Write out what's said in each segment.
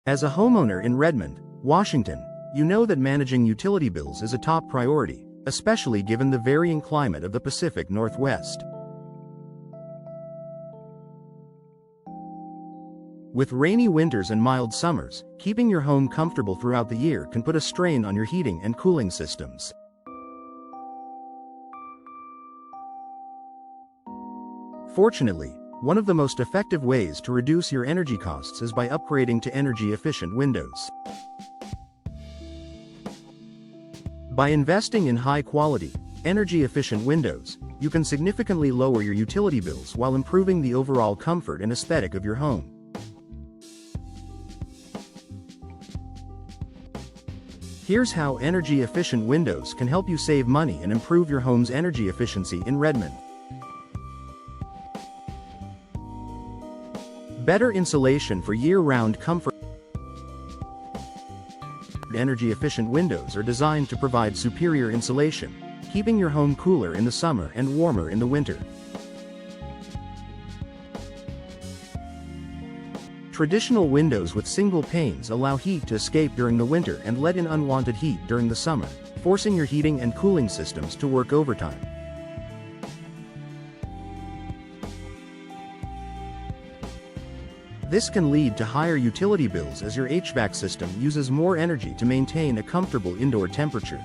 As a homeowner in Redmond, Washington, you know that managing utility bills is a top priority, especially given the varying climate of the Pacific Northwest. With rainy winters and mild summers, keeping your home comfortable throughout the year can put a strain on your heating and cooling systems. Fortunately, one of the most effective ways to reduce your energy costs is by upgrading to energy-efficient windows. By investing in high-quality, energy-efficient windows, you can significantly lower your utility bills while improving the overall comfort and aesthetic of your home. Here's how energy-efficient windows can help you save money and improve your home's energy efficiency in Redmond. Better insulation for year-round comfort. Energy-efficient windows are designed to provide superior insulation, keeping your home cooler in the summer and warmer in the winter. Traditional windows with single panes allow heat to escape during the winter and let in unwanted heat during the summer, forcing your heating and cooling systems to work overtime. This can lead to higher utility bills as your HVAC system uses more energy to maintain a comfortable indoor temperature.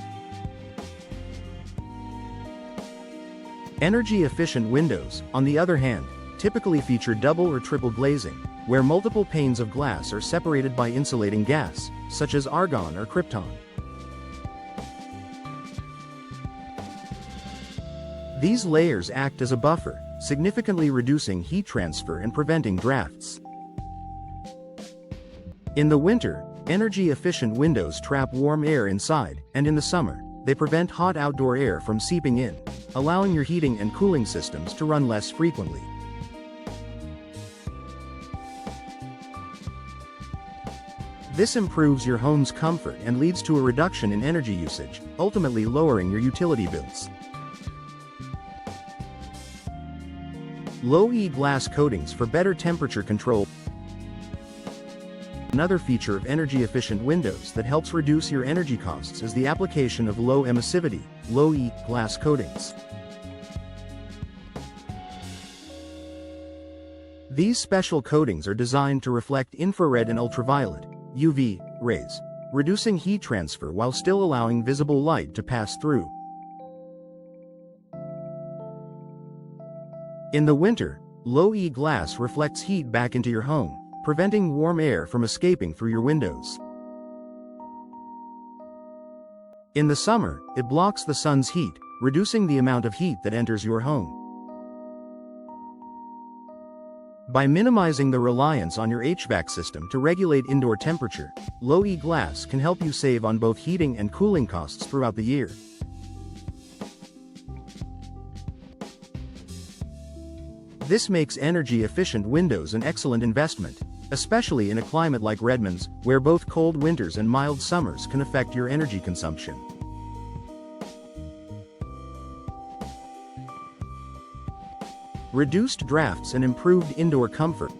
Energy-efficient windows, on the other hand, typically feature double or triple glazing, where multiple panes of glass are separated by insulating gas, such as argon or krypton. These layers act as a buffer, significantly reducing heat transfer and preventing drafts. In the winter, energy-efficient windows trap warm air inside, and in the summer, they prevent hot outdoor air from seeping in, allowing your heating and cooling systems to run less frequently. This improves your home's comfort and leads to a reduction in energy usage, ultimately lowering your utility bills. Low-E glass coatings for better temperature control. Another feature of energy-efficient windows that helps reduce your energy costs is the application of low-emissivity, low-E glass coatings. These special coatings are designed to reflect infrared and ultraviolet, UV, rays, reducing heat transfer while still allowing visible light to pass through. In the winter, low-E glass reflects heat back into your home, preventing warm air from escaping through your windows. In the summer, it blocks the sun's heat, reducing the amount of heat that enters your home. By minimizing the reliance on your HVAC system to regulate indoor temperature, low-E glass can help you save on both heating and cooling costs throughout the year. This makes energy-efficient windows an excellent investment, especially in a climate like Redmond's, where both cold winters and mild summers can affect your energy consumption. Reduced drafts and improved indoor comfort.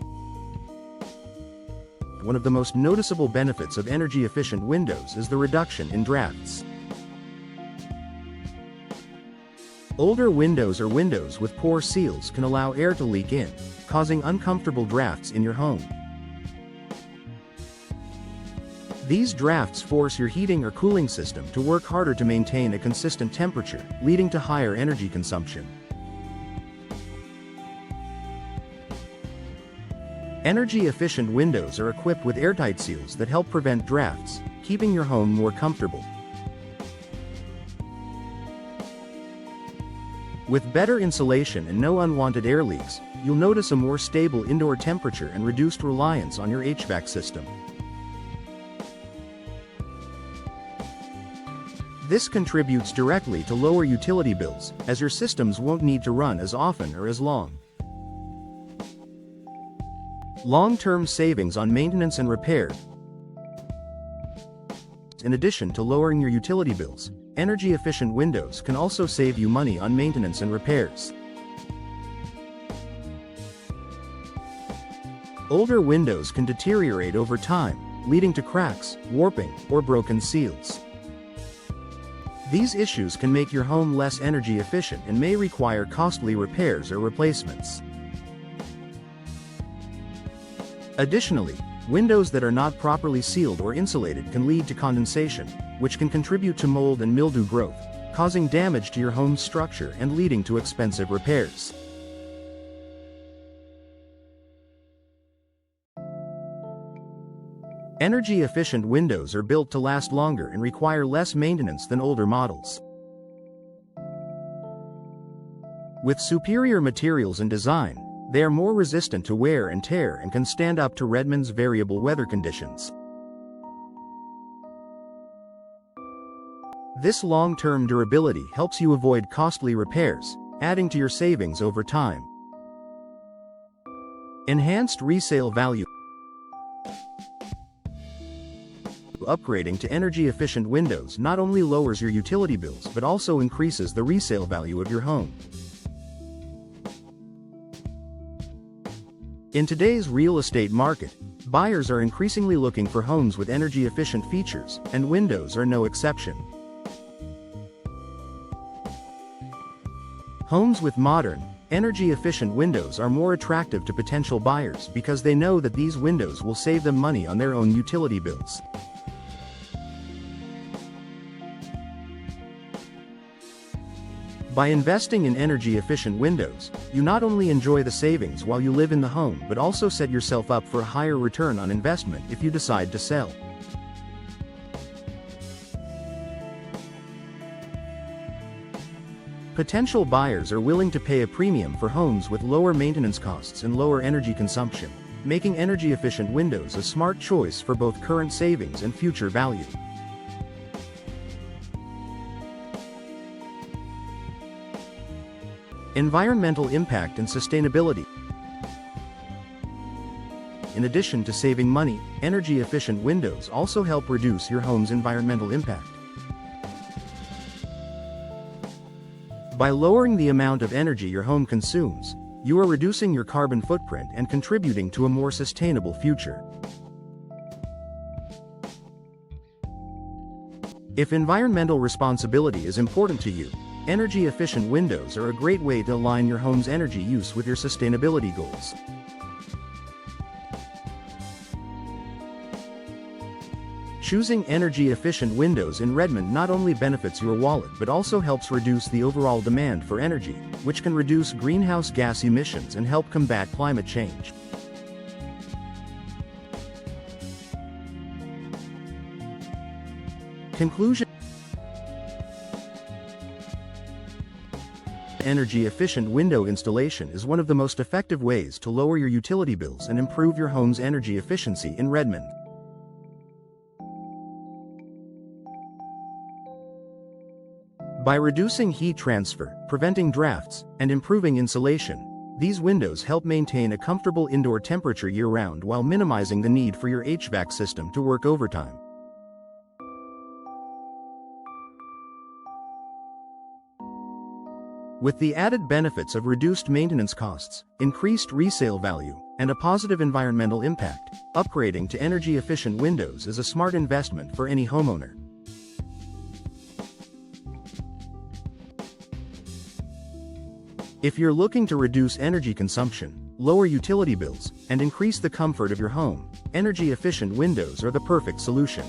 One of the most noticeable benefits of energy-efficient windows is the reduction in drafts. Older windows or windows with poor seals can allow air to leak in, causing uncomfortable drafts in your home. These drafts force your heating or cooling system to work harder to maintain a consistent temperature, leading to higher energy consumption. Energy-efficient windows are equipped with airtight seals that help prevent drafts, keeping your home more comfortable. With better insulation and no unwanted air leaks, you'll notice a more stable indoor temperature and reduced reliance on your HVAC system. This contributes directly to lower utility bills, as your systems won't need to run as often or as long. Long-term savings on maintenance and repair. In addition to lowering your utility bills, energy-efficient windows can also save you money on maintenance and repairs. Older windows can deteriorate over time, leading to cracks, warping, or broken seals. These issues can make your home less energy efficient and may require costly repairs or replacements. Additionally, windows that are not properly sealed or insulated can lead to condensation, which can contribute to mold and mildew growth, causing damage to your home's structure and leading to expensive repairs. Energy-efficient windows are built to last longer and require less maintenance than older models. With superior materials and design, they are more resistant to wear and tear and can stand up to Redmond's variable weather conditions. This long-term durability helps you avoid costly repairs, adding to your savings over time. Enhanced resale value. Upgrading to energy-efficient windows not only lowers your utility bills but also increases the resale value of your home. In today's real estate market, buyers are increasingly looking for homes with energy-efficient features, and windows are no exception. Homes with modern, energy-efficient windows are more attractive to potential buyers because they know that these windows will save them money on their own utility bills. By investing in energy-efficient windows, you not only enjoy the savings while you live in the home but also set yourself up for a higher return on investment if you decide to sell. Potential buyers are willing to pay a premium for homes with lower maintenance costs and lower energy consumption, making energy-efficient windows a smart choice for both current savings and future value. Environmental impact and sustainability. In addition to saving money, energy-efficient windows also help reduce your home's environmental impact. By lowering the amount of energy your home consumes, you are reducing your carbon footprint and contributing to a more sustainable future. If environmental responsibility is important to you, energy-efficient windows are a great way to align your home's energy use with your sustainability goals. Choosing energy-efficient windows in Redmond not only benefits your wallet but also helps reduce the overall demand for energy, which can reduce greenhouse gas emissions and help combat climate change. Conclusion. Energy-efficient window installation is one of the most effective ways to lower your utility bills and improve your home's energy efficiency in Redmond. By reducing heat transfer, preventing drafts, and improving insulation, these windows help maintain a comfortable indoor temperature year-round while minimizing the need for your HVAC system to work overtime. With the added benefits of reduced maintenance costs, increased resale value, and a positive environmental impact, upgrading to energy-efficient windows is a smart investment for any homeowner. If you're looking to reduce energy consumption, lower utility bills, and increase the comfort of your home, energy-efficient windows are the perfect solution.